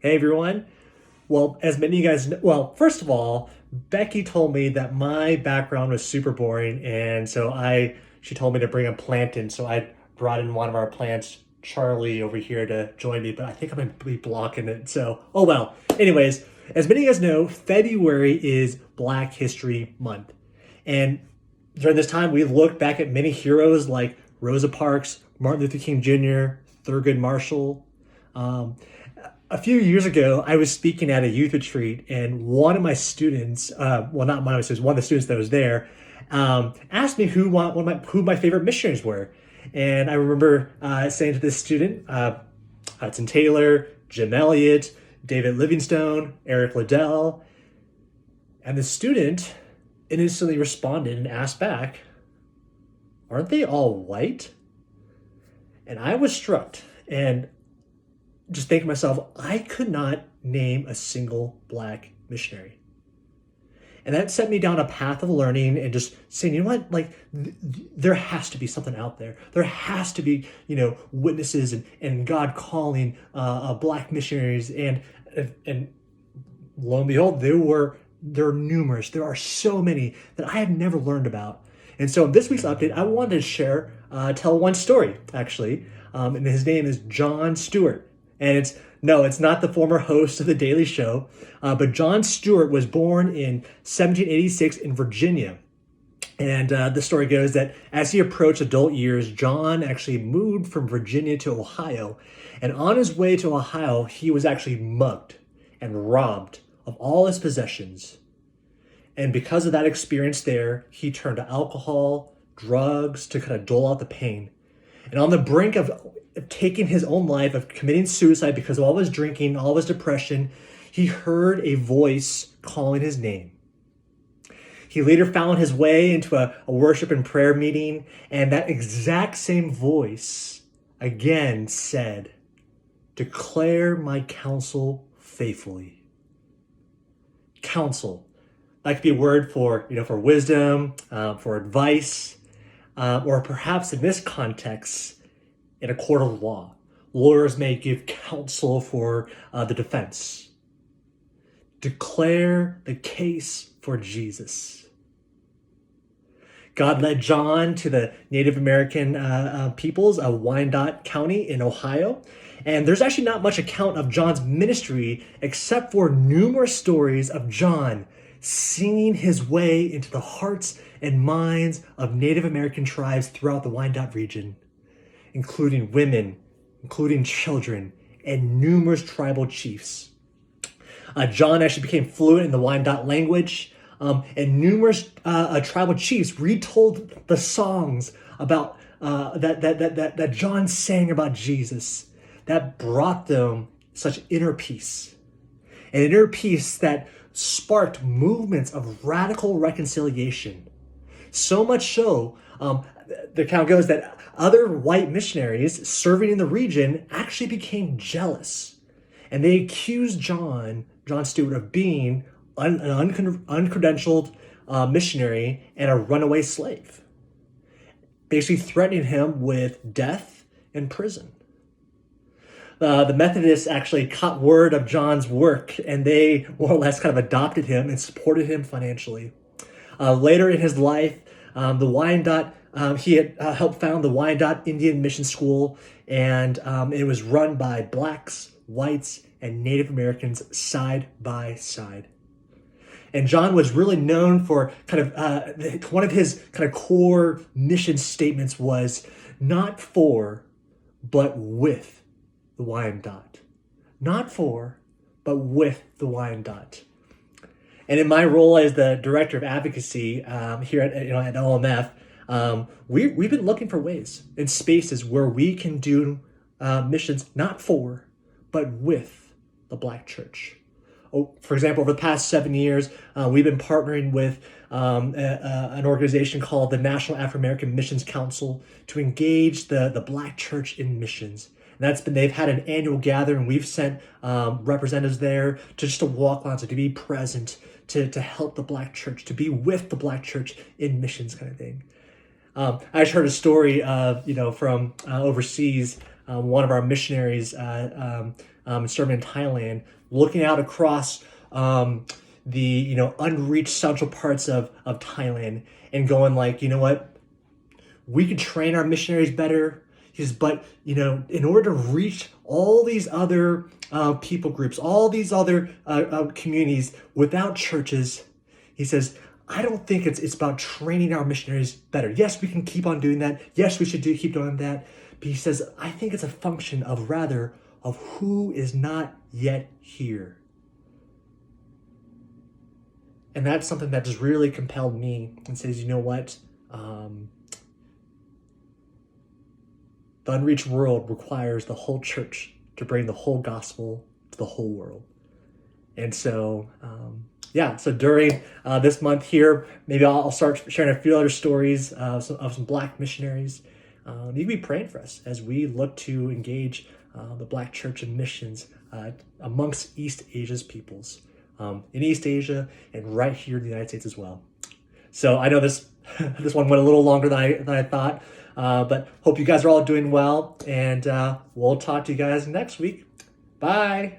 Hey everyone. Well, as many of you guys know, well, first of all, Becky told me that my background was super boring, and she told me to bring a plant in, so I brought in one of our plants, Charlie, over here to join me, but I think I'm gonna be blocking it, so oh well. Anyways, as many of you guys know, February is Black History Month. And during this time, we look back at many heroes like Rosa Parks, Martin Luther King Jr., Thurgood Marshall. Um, a few years ago, I was speaking at a youth retreat, and one of my students, well, not one of my students, one of the students that was there, asked me who my favorite missionaries were. And I remember saying to this student, Hudson Taylor, Jim Elliot, David Livingstone, Eric Liddell. And the student innocently responded and asked back, aren't they all white? And I was struck and just thinking to myself, I could not name a single Black missionary. And that set me down a path of learning and just saying, you know what, like there has to be something out there. There has to be, witnesses and God calling Black missionaries. And lo and behold, there are numerous. There are so many that I have never learned about. And so in this week's update, I wanted to tell one story, actually. And his name is John Stewart. And it's not the former host of The Daily Show, but John Stewart was born in 1786 in Virginia. And the story goes that as he approached adult years, John actually moved from Virginia to Ohio. And on his way to Ohio, he was actually mugged and robbed of all his possessions. And because of that experience there, he turned to alcohol, drugs to kind of dole out the pain. And on the brink of taking his own life, of committing suicide because of all his drinking, all of his depression, he heard a voice calling his name. He later found his way into a worship and prayer meeting, and that exact same voice again said, "Declare my counsel faithfully." Counsel. That could be a word for wisdom, for advice, or perhaps in this context, in a court of law. Lawyers may give counsel for the defense. Declare the case for Jesus. God led John to the Native American peoples of Wyandotte County in Ohio. And there's actually not much account of John's ministry except for numerous stories of John singing his way into the hearts and minds of Native American tribes throughout the Wyandotte region, including women, including children, and numerous tribal chiefs. John actually became fluent in the Wyandotte language, and numerous tribal chiefs retold the songs about that John sang about Jesus that brought them such inner peace, an inner peace that sparked movements of radical reconciliation. So much so, the account goes that other white missionaries serving in the region actually became jealous, and they accused John Stewart of being an uncredentialed missionary and a runaway slave, basically threatening him with death and prison. The Methodists actually caught word of John's work, and they more or less kind of adopted him and supported him financially. Later in his life, the Wyandotte, he had helped found the Wyandotte Indian Mission School, and it was run by Blacks, whites, and Native Americans side by side. And John was really known for kind of one of his kind of core mission statements was not for, but with the Wyandotte. Not for, but with the Wyandotte. And in my role as the director of advocacy here at OMF, we've been looking for ways and spaces where we can do missions not for, but with the Black church. For example, over the past 7 years, we've been partnering with an organization called the National Afro-American Missions Council to engage the Black church in missions. And they've had an annual gathering. We've sent representatives there to walk on, to be present, to help the Black church, to be with the Black church in missions, kind of thing. I just heard a story of from overseas. One of our missionaries serving in Thailand, looking out across the unreached central parts of Thailand and going like, you know what, we could train our missionaries better. He says, but in order to reach all these other people groups, all these other communities without churches, he says, I don't think it's about training our missionaries better. Yes, we can keep on doing that. Yes, we should keep doing that. But he says, I think it's a function of who is not yet here. And that's something that just really compelled me and says, you know what? The unreached world requires the whole church to bring the whole gospel to the whole world. And so, so during this month here, maybe I'll start sharing a few other stories of some Black missionaries. You can be praying for us as we look to engage the Black church and missions amongst East Asia's peoples, in East Asia and right here in the United States as well. So I know this one went a little longer than I thought, but hope you guys are all doing well, and we'll talk to you guys next week. Bye.